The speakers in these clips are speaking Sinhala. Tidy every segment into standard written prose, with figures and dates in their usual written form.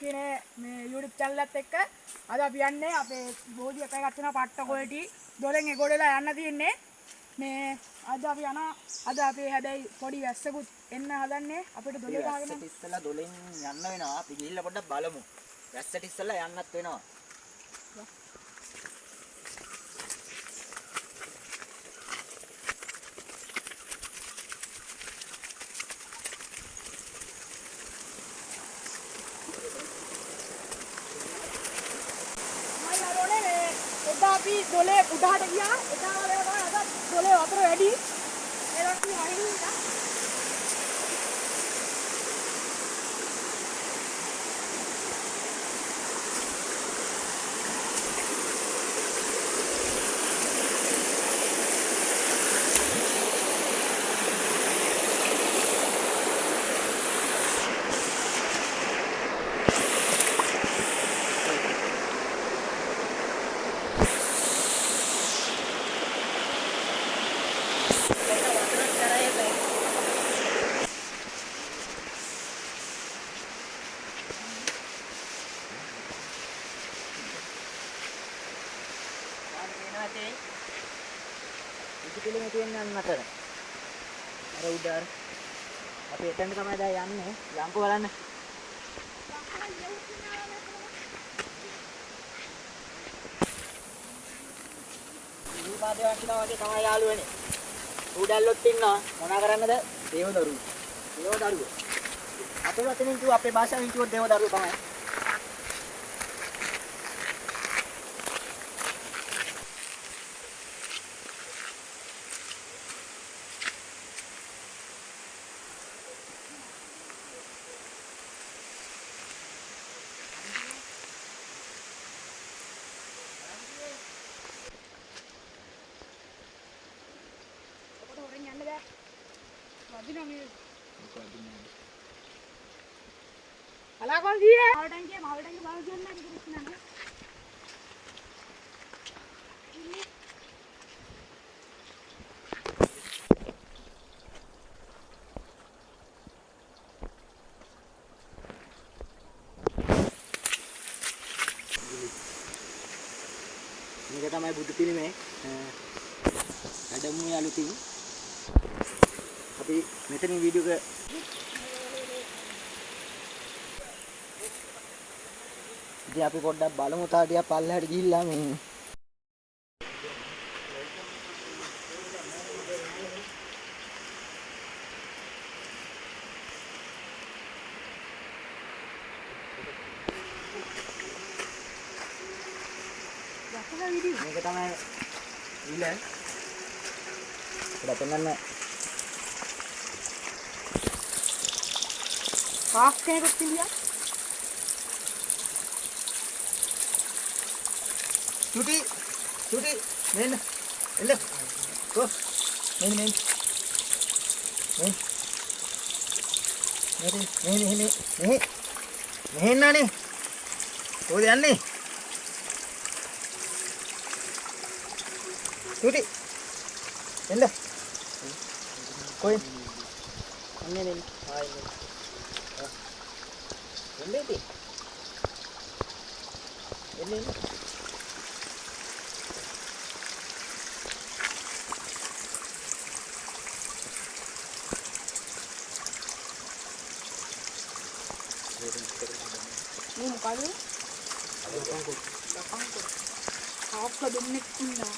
කියන මේ YouTube channel එකත් එක්ක අද අපි යන්නේ අපේ බෝධි එකයි ගන්න පට්ට කොලටි 12 එගොඩලා යන්න තියෙන්නේ මේ අද අපි යනවා අද අපි හැබැයි පොඩි වැස්සකුත් එන්න හදන්නේ අපිට 12 දාගෙන වැස්සට ඉස්සලා 12න් යන්න වෙනවා අපි ගිහිල්ලා පොඩ්ඩක් බලමු වැස්සට ඉස්සලා යන්නත් වෙනවා අපි 12 උඩහට ගියා එදා වල අද 12 වතුර වැඩි ඒ රටි වහිනවා ඉතින් තියෙන අන්නතර අර උඩ අපි එතනට තමයි දැන් යන්නේ යන්කෝ බලන්න මේ පාදේ වටිනා වගේ තමයි යාළුවනේ උඩල්ලොත් ඉන්නවා මොනා කරන්නද දේවදරුවෝ අපේ වචනෙන් කිව්ව අපේ භාෂාවෙන් කිව්වොත් දේවදරුවෝ තමයි Alakon dia. Mau tangki bawa jangan lagi terus nana. මේක තමයි බුදු පිළිමේ වැඩමු යාළුතින් අපි මෙතනින් වීඩියෝ එක ඉතින් අපි පොඩ්ඩක් බලමු තාටියක් පල්ලෙහාට ගිහිල්ලා මේ මේක තමයි ඉල පොඩ්ඩක් පෙන්නන්න පාස් කෙනෙකුත් India Cuti, men, ele, go, men, nani, oh dia ni, cuti, ele, koin, ini, ini. Ini muka lu? Lapangku. Apa domik punda?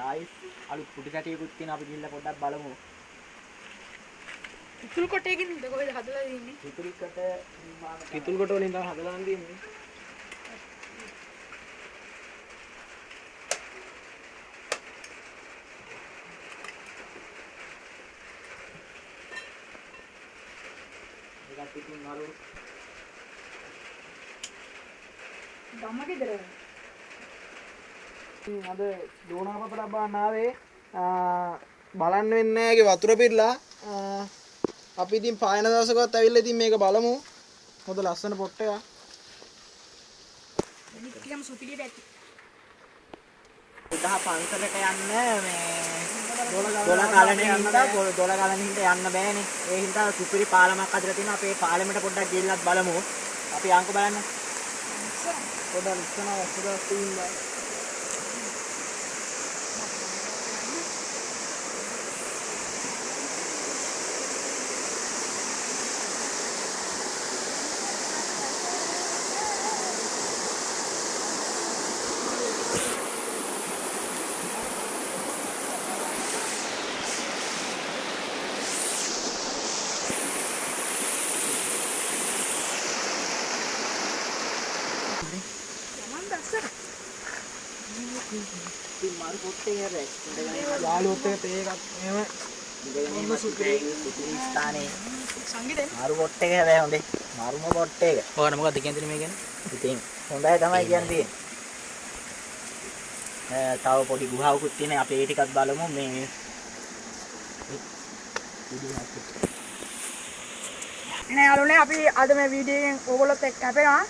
ආයිත් අලුත් කුටි කැටියකුත් තියෙන අපි ගිහිල්ලා පොඩ්ඩක් බලමු. කිතුල් කොටේකින්ද කොහෙද හදලා තියෙන්නේ? කිතුල් කොට වලින් තමයි හදලා තියෙන්නේ. අපි ඉතින් අර ගම්ම ගෙදර. අද දෝනා පපඩක් බාන්න ආවේ බලන්න වෙන්නේ නැහැ ඒකේ වතුර පිරලා අපි ඉතින් පායන දවසකවත් ඇවිල්ලා ඉතින් මේක බලමු හොඳ ලස්සන පොට් එකක් නිකම් සුපිරියට ඇති. උදා පන්සලට යන්න මේ දොළ ගලනේ හින්දා දොළ ගලනේ හින්දා යන්න බෑනේ. ඒ හින්දා සුපිරි පාලමක් අදලා තියෙනවා. අපේ පාලමට පොඩ්ඩක් ගිහිල්ලත් බලමු. අපි යන්කෝ බලන්න. පොඩක් ඉස්සන වස්තුවක් තියෙනවා ඉතින් මාරු පොට්ටේ හැබැයි. යාළුවොත් එක්ක තේ එකක් එහෙම ඉඳගෙන සුපිරි ස්ථානේ. සංගීතේ මාරු පොට් එක හැබැයි හොඳේ. මාරුම පොට් එක. ඔයාලා මොකක්ද කියන්නේ මේ ගැන ඉතින් හොඳයි තමයි කියන්නේ. තව පොඩි ගුහාවකුත් තියෙනවා. අපි ඒ ටිකත් බලමු මේ නේ යාළුවනේ අපි අද මේ වීඩියෝ එකෙන් ඕගොල්ලොත් එක්ක අපේනවා.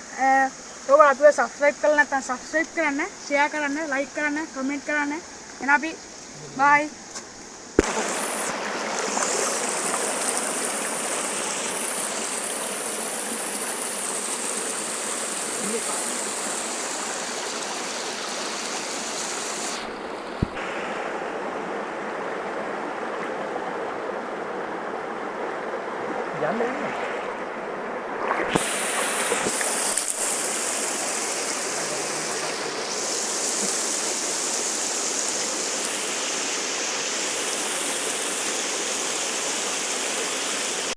ඔයගොල්ලෝ අපිව subscribe කරලා නැත්නම් subscribe කරන්න, share කරන්න, like කරන්න, comment කරන්න. එහෙනම් අපි bye. යන්න